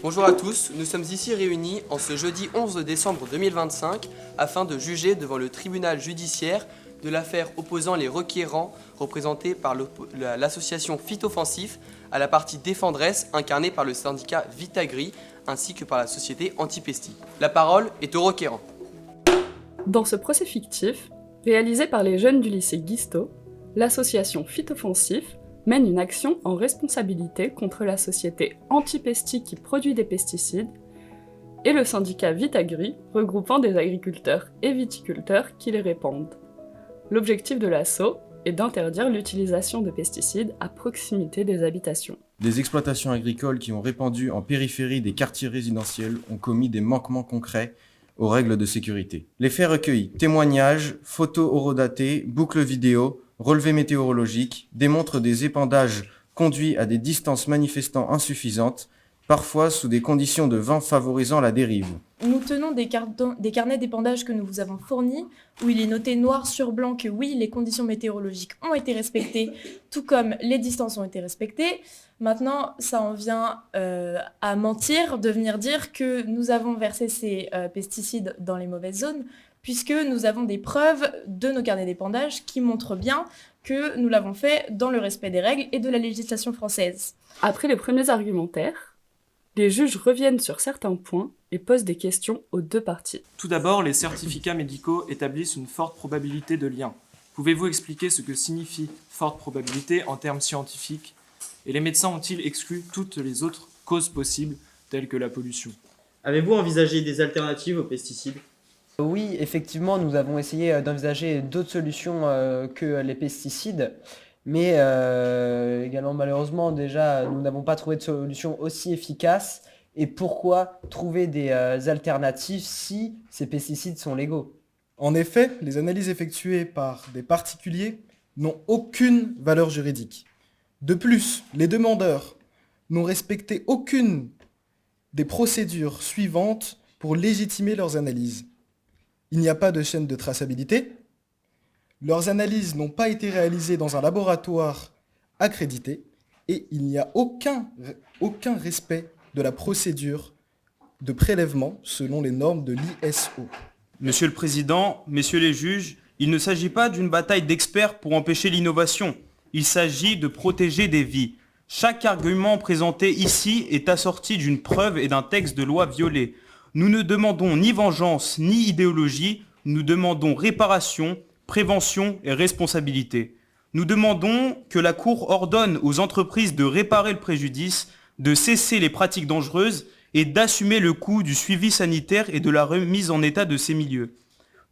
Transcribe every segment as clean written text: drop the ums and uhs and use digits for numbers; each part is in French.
Bonjour à tous, nous sommes ici réunis en ce jeudi 11 décembre 2025 afin de juger devant le tribunal judiciaire de l'affaire opposant les requérants représentés par l'association Phytoffensif à la partie défenderesse incarnée par le syndicat Vitagri ainsi que par la société Antipesti. La parole est aux requérants. Dans ce procès fictif, réalisé par les jeunes du lycée Guisto, l'association Phytoffensif mène une action en responsabilité contre la société Antipesti qui produit des pesticides et le syndicat Vitagri regroupant des agriculteurs et viticulteurs qui les répandent. L'objectif de l'assaut est d'interdire l'utilisation de pesticides à proximité des habitations. Des exploitations agricoles qui ont répandu en périphérie des quartiers résidentiels ont commis des manquements concrets aux règles de sécurité. Les faits recueillis, témoignages, photos horodatées, boucles vidéo, relevés météorologiques démontrent des épandages conduits à des distances manifestant insuffisantes, parfois sous des conditions de vent favorisant la dérive. Nous tenons des carnets d'épandage que nous vous avons fournis, où il est noté noir sur blanc que oui, les conditions météorologiques ont été respectées, tout comme les distances ont été respectées. Maintenant, ça en vient à mentir, de venir dire que nous avons versé ces pesticides dans les mauvaises zones, puisque nous avons des preuves de nos carnets d'épandage qui montrent bien que nous l'avons fait dans le respect des règles et de la législation française. Après les premiers argumentaires, les juges reviennent sur certains points et posent des questions aux deux parties. Tout d'abord, les certificats médicaux établissent une forte probabilité de lien. Pouvez-vous expliquer ce que signifie forte probabilité en termes scientifiques? Et les médecins ont-ils exclu toutes les autres causes possibles, telles que la pollution? Avez-vous envisagé des alternatives aux pesticides? Oui, effectivement, nous avons essayé d'envisager d'autres solutions que les pesticides, mais également malheureusement déjà nous n'avons pas trouvé de solution aussi efficace. Et pourquoi trouver des alternatives si ces pesticides sont légaux? En effet, les analyses effectuées par des particuliers n'ont aucune valeur juridique. De plus, les demandeurs n'ont respecté aucune des procédures suivantes pour légitimer leurs analyses. Il n'y a pas de chaîne de traçabilité. Leurs analyses n'ont pas été réalisées dans un laboratoire accrédité et il n'y a aucun respect de la procédure de prélèvement selon les normes de l'ISO. Monsieur le Président, messieurs les juges, il ne s'agit pas d'une bataille d'experts pour empêcher l'innovation. Il s'agit de protéger des vies. Chaque argument présenté ici est assorti d'une preuve et d'un texte de loi violé. Nous ne demandons ni vengeance ni idéologie, nous demandons réparation, prévention et responsabilité. Nous demandons que la Cour ordonne aux entreprises de réparer le préjudice, de cesser les pratiques dangereuses et d'assumer le coût du suivi sanitaire et de la remise en état de ces milieux.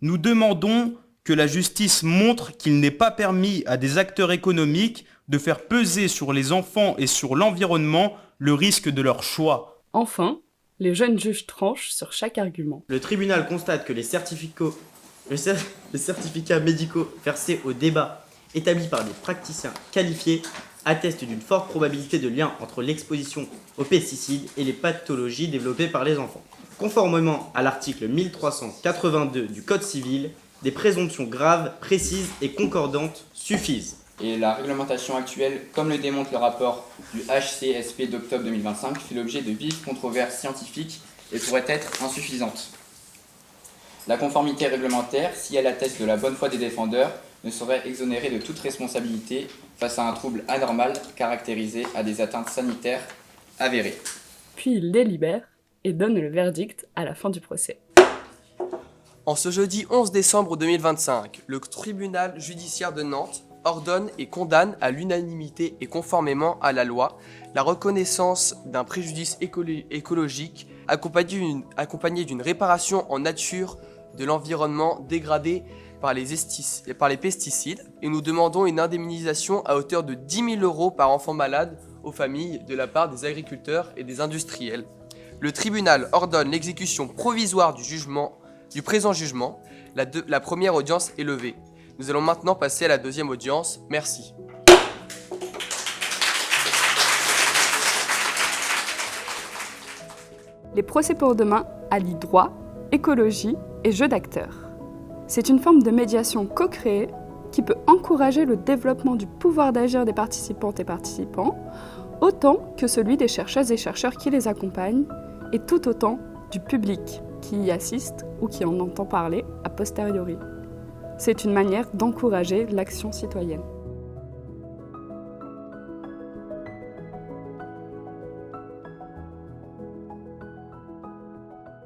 Nous demandons que la justice montre qu'il n'est pas permis à des acteurs économiques de faire peser sur les enfants et sur l'environnement le risque de leur choix. Enfin, les jeunes juges tranchent sur chaque argument. Le tribunal constate que les certificats médicaux versés au débat établis par des praticiens qualifiés attestent d'une forte probabilité de lien entre l'exposition aux pesticides et les pathologies développées par les enfants. Conformément à l'article 1382 du Code civil, des présomptions graves, précises et concordantes suffisent. Et la réglementation actuelle, comme le démontre le rapport du HCSP d'octobre 2025, fait l'objet de vives controverses scientifiques et pourrait être insuffisante. La conformité réglementaire, si elle atteste de la bonne foi des défendeurs, ne saurait exonérer de toute responsabilité face à un trouble anormal caractérisé à des atteintes sanitaires avérées. Puis il délibère et donne le verdict à la fin du procès. En ce jeudi 11 décembre 2025, le tribunal judiciaire de Nantes ordonne et condamne à l'unanimité et conformément à la loi la reconnaissance d'un préjudice écologique accompagné d'une réparation en nature de l'environnement dégradé par les pesticides et nous demandons une indemnisation à hauteur de 10 000 € par enfant malade aux familles de la part des agriculteurs et des industriels. Le tribunal ordonne l'exécution provisoire du présent jugement. La première audience est levée. Nous allons maintenant passer à la deuxième audience. Merci. Les procès pour demain allient droit, écologie et jeu d'acteurs. C'est une forme de médiation co-créée qui peut encourager le développement du pouvoir d'agir des participantes et participants, autant que celui des chercheuses et chercheurs qui les accompagnent, et tout autant du public qui y assiste ou qui en entend parler a posteriori. C'est une manière d'encourager l'action citoyenne.